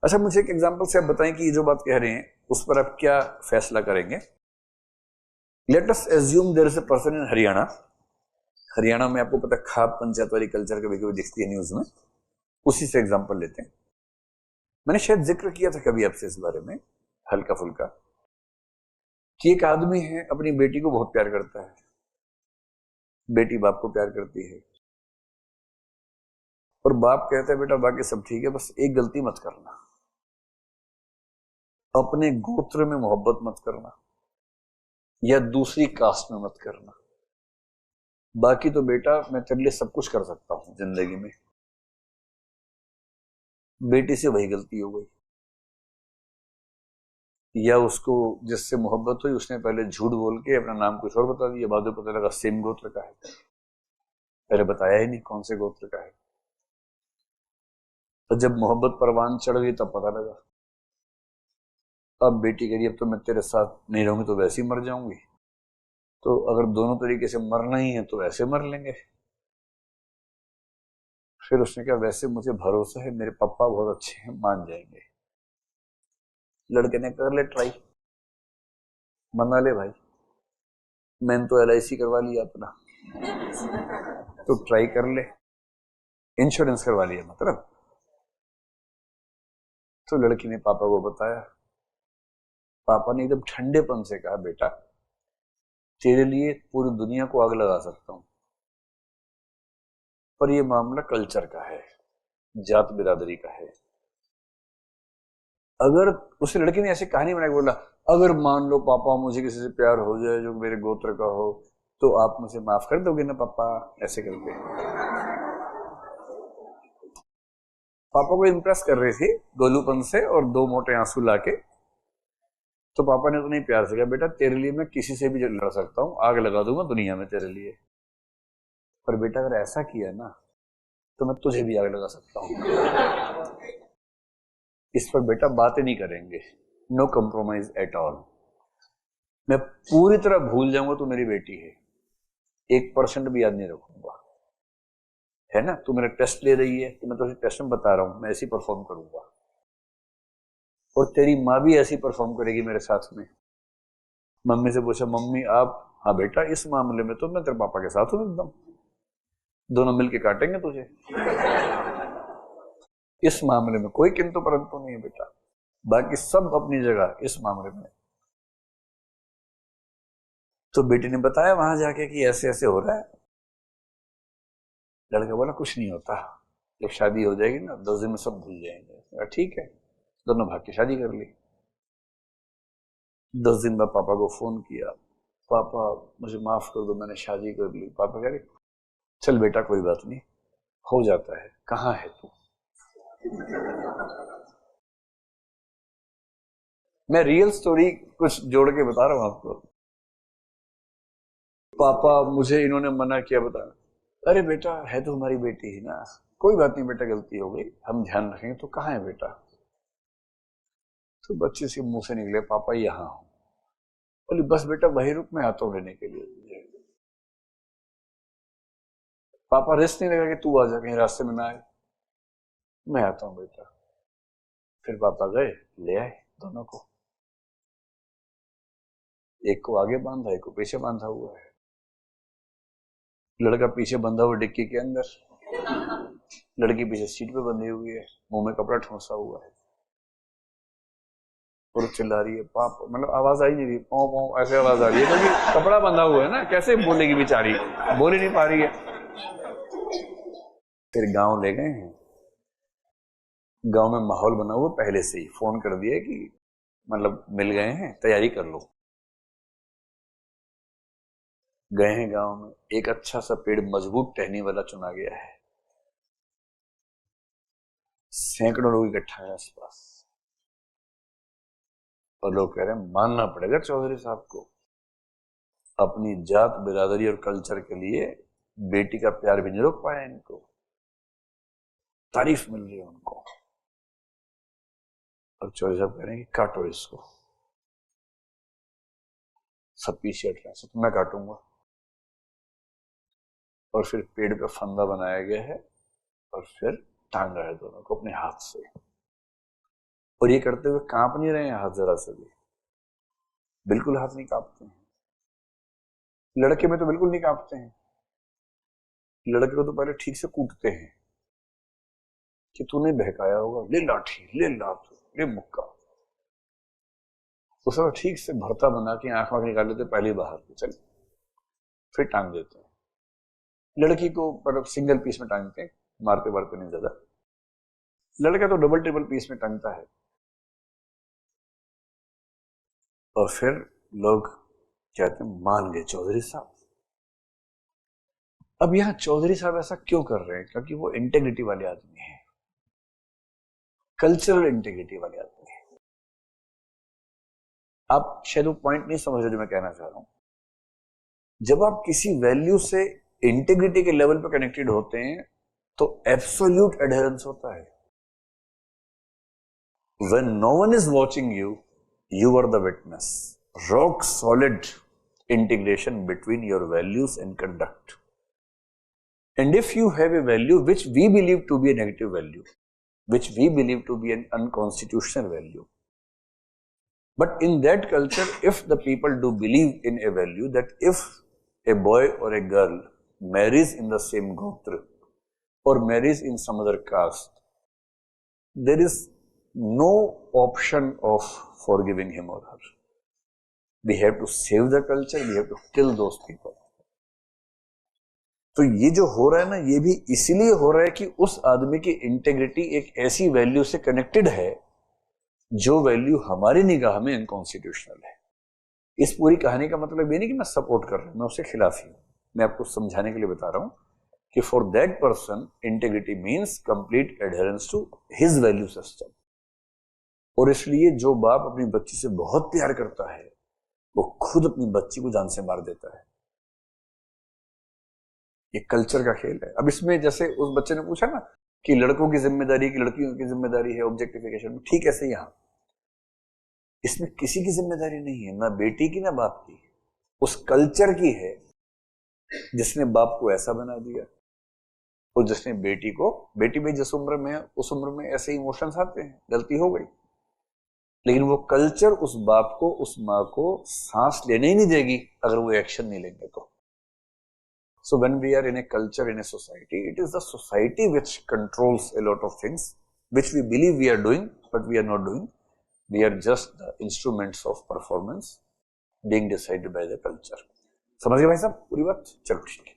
अच्छा, मुझे एक एग्जांपल से आप बताएं कि ये जो बात कह रहे हैं उस पर आप क्या फैसला करेंगे। Let us assume there is a person in Haryana. Haryana में आपको पता है खाप पंचायत वाली कल्चर कभी कभी दिखती है न्यूज में, उसी से एग्जांपल लेते हैं। मैंने शायद जिक्र किया था कभी आपसे इस बारे में हल्का फुल्का, कि एक आदमी है अपनी बेटी को बहुत प्यार करता है, बेटी बाप को प्यार करती है, और बाप कहता है बेटा बाकी सब ठीक है, बस एक गलती मत करना, अपने गोत्र में मोहब्बत मत करना या दूसरी कास्ट में मत करना, बाकी तो बेटा मैं तेरे लिए सब कुछ कर सकता हूं जिंदगी में। बेटी से वही गलती हो गई, या उसको जिससे मोहब्बत हुई उसने पहले झूठ बोल के अपना नाम कुछ और बता दिया, बाद में पता लगा सेम गोत्र का है, पहले बताया ही नहीं कौन से गोत्र का है। तो जब मोहब्बत परवान चढ़ गई तब पता लगा। अब बेटी कह रही अब तो मैं तेरे साथ नहीं रहूंगी तो वैसे ही मर जाऊंगी, तो अगर दोनों तरीके से मरना ही है तो ऐसे मर लेंगे। फिर उसने कहा वैसे मुझे भरोसा है मेरे पापा बहुत अच्छे हैं, मान जाएंगे। लड़के ने कर ले ट्राई, मना ले भाई, मैंने तो LIC करवा लिया अपना, तो ट्राई कर ले, इंश्योरेंस करवा लिया मतलब। तो लड़की ने पापा को बताया, पापा ने एकदम ठंडेपन से कहा बेटा तेरे लिए पूरी दुनिया को आग लगा सकता हूं, पर यह मामला कल्चर का है, जात बिरादरी का है। अगर उस लड़की ने ऐसी कहानी बनाई, बोला अगर मान लो पापा मुझे किसी से प्यार हो जाए जो मेरे गोत्र का हो तो आप मुझे माफ कर दोगे ना पापा, ऐसे करके पापा को इम्प्रेस कर रही थी गोलूपन से और दो मोटे आंसू लाके। तो पापा ने तो नहीं प्यार से कहा बेटा तेरे लिए मैं किसी से भी लड़ सकता हूँ, आग लगा दूंगा दुनिया में तेरे लिए, पर बेटा अगर ऐसा किया ना तो मैं तुझे भी आग लगा सकता हूँ, इस पर बेटा बातें नहीं करेंगे, नो कॉम्प्रोमाइज एट ऑल। मैं पूरी तरह भूल जाऊंगा तू मेरी बेटी है, 1% भी याद नहीं रखूंगा, है ना। तू मेरा टेस्ट ले रही है तो मैं तुझे टेस्ट में बता रहा हूं मैं ऐसी परफॉर्म करूंगा, और तेरी माँ भी ऐसी परफॉर्म करेगी मेरे साथ में। मम्मी से पूछा मम्मी आप, हाँ बेटा इस मामले में तो मैं तेरे पापा के साथ हूं एकदम, दोनों मिलके काटेंगे तुझे, इस मामले में कोई किंतु परंतु नहीं है बेटा, बाकी सब अपनी जगह इस मामले में। तो बेटी ने बताया वहां जाके कि ऐसे ऐसे हो रहा है। लड़का बोला कुछ नहीं होता, जब शादी हो जाएगी ना 10 दिन में सब भूल जाएंगे। ठीक है, दोनों भाग के शादी कर ली। 10 दिन बाद पापा को फोन किया, पापा मुझे माफ कर दो मैंने शादी कर ली। पापा कह रहे चल बेटा कोई बात नहीं, हो जाता है, कहाँ है तू। मैं रियल स्टोरी कुछ जोड़ के बता रहा हूं आपको। पापा मुझे इन्होंने मना किया, बता। अरे बेटा है तो हमारी बेटी ही ना, कोई बात नहीं बेटा गलती हो गई हम ध्यान रखेंगे। तो कहाँ है बेटा। तो बच्चे से मुंह से निकले पापा यहाँ हूं। बोली बस बेटा वही रुक मैं आता हूं लेने के लिए। पापा रेस्ट नहीं लगा कि तू आ जा कहीं रास्ते में ना आए, मैं आता हूं बेटा। फिर पापा गए, ले आए दोनों को, एक को आगे बांधा एक को पीछे बांधा हुआ है। लड़का पीछे बंधा हुआ डिक्की के अंदर, लड़की पीछे सीट पे बंधी हुई है, मुंह में कपड़ा ठूंसा हुआ है, और चिल्ला रही है पाप, मतलब आवाज आई नहीं रही, पौ पौ ऐसे आवाज आ रही है क्योंकि कपड़ा बंधा हुआ है ना, कैसे बोलेगी बेचारी, बोल ही नहीं पा रही है। फिर गांव ले गए हैं, गांव में माहौल बना हुआ पहले से ही, फोन कर दिया कि मतलब मिल गए हैं तैयारी कर लो। गए हैं गांव में, एक अच्छा सा पेड़ मजबूत टहनी वाला चुना गया है, सैकड़ों लोग इकट्ठा है आसपास, और लोग कह रहे हैं मानना पड़ेगा चौधरी साहब को, अपनी जात बिरादरी और कल्चर के लिए बेटी का प्यार भी नहीं रोक पाया इनको, तारीफ मिल रही है उनको। और चौधरी साहब कह रहे हैं कि काटो इसको, सब पीछे हट रहे हैं, तो मैं काटूंगा। और फिर पेड़ पे फंदा बनाया गया है, और फिर टांगा है दोनों को अपने हाथ से। और ये करते हुए कांप नहीं रहे हैं हाथ जरा से भी, बिल्कुल हाथ नहीं कांपते हैं। लड़के में तो बिल्कुल नहीं कांपते हैं, लड़के को तो पहले ठीक से कूटते हैं कि तूने बहकाया होगा, ले लाठी, ले लात, ले मुक्का, उसे ठीक से भरता बना के आंख वाँख निकाल लेते पहले बाहर, चल फिर टांग देते हैं। लड़की को पर सिंगल पीस में टांगते हैं, मारते मारते नहीं ज्यादा। लड़का तो डबल ट्रिपल पीस में टांगता है। और फिर लोग कहते हैं मान गए चौधरी साहब। अब यहां चौधरी साहब ऐसा क्यों कर रहे हैं? क्योंकि वो इंटेग्रिटी वाले आदमी हैं, कल्चरल इंटेग्रिटी वाले आदमी हैं। आप शायद वो पॉइंट नहीं समझ रहे जो मैं कहना चाह रहा हूं। जब आप किसी वैल्यू से इंटेग्रिटी के लेवल पर कनेक्टेड होते हैं तो एब्सोल्यूट एडहेरेंस होता है। When no one is watching you, you are the witness. Rock solid integration between your values and conduct. And if you have a value which we believe to be a negative value, which we believe to be an unconstitutional value, but in that culture, if the people do believe in a value that if a boy or a girl marries in the same gotra or marries in some other caste, there is no option of forgiving him or her. We have to save the culture, we have to kill those people. तो ये जो हो रहा है ना, ये भी इसीलिए हो रहा है कि उस आदमी की इंटेग्रिटी एक ऐसी वैल्यू से कनेक्टेड है जो वैल्यू हमारी निगाह में अनकॉन्स्टिट्यूशनल है। इस पूरी कहानी का मतलब ये नहीं कि मैं सपोर्ट कर रहा हूं, मैं उसके खिलाफ ही हूं। मैं आपको समझाने के लिए बता रहा हूं कि for that person integrity means complete adherence to his value system. और इसलिए जो बाप अपनी बच्ची से बहुत प्यार करता है वो खुद अपनी बच्ची को जान से मार देता है। ये कल्चर का खेल है। अब इसमें जैसे उस बच्चे ने पूछा ना कि लड़कों की जिम्मेदारी की लड़कियों की जिम्मेदारी है ऑब्जेक्टिफिकेशन में, ठीक ऐसे यहां इसमें किसी की जिम्मेदारी नहीं है, ना बेटी की ना बाप की, उस कल्चर की है जिसने बाप को ऐसा बना दिया और जिसने बेटी को, बेटी भी जिस उम्र में है उस उम्र में ऐसे इमोशंस आते हैं, गलती हो गई, लेकिन वो कल्चर उस बाप को उस माँ को सांस लेने ही नहीं देगी अगर वो एक्शन नहीं लेंगे तो। So when we are in a culture in a society, it is the society which controls a lot of things which we believe we are doing but we are not doing. We are just the instruments of performance being decided by the culture. समझ गए भाई साहब पूरी बात? चलो ठीक है।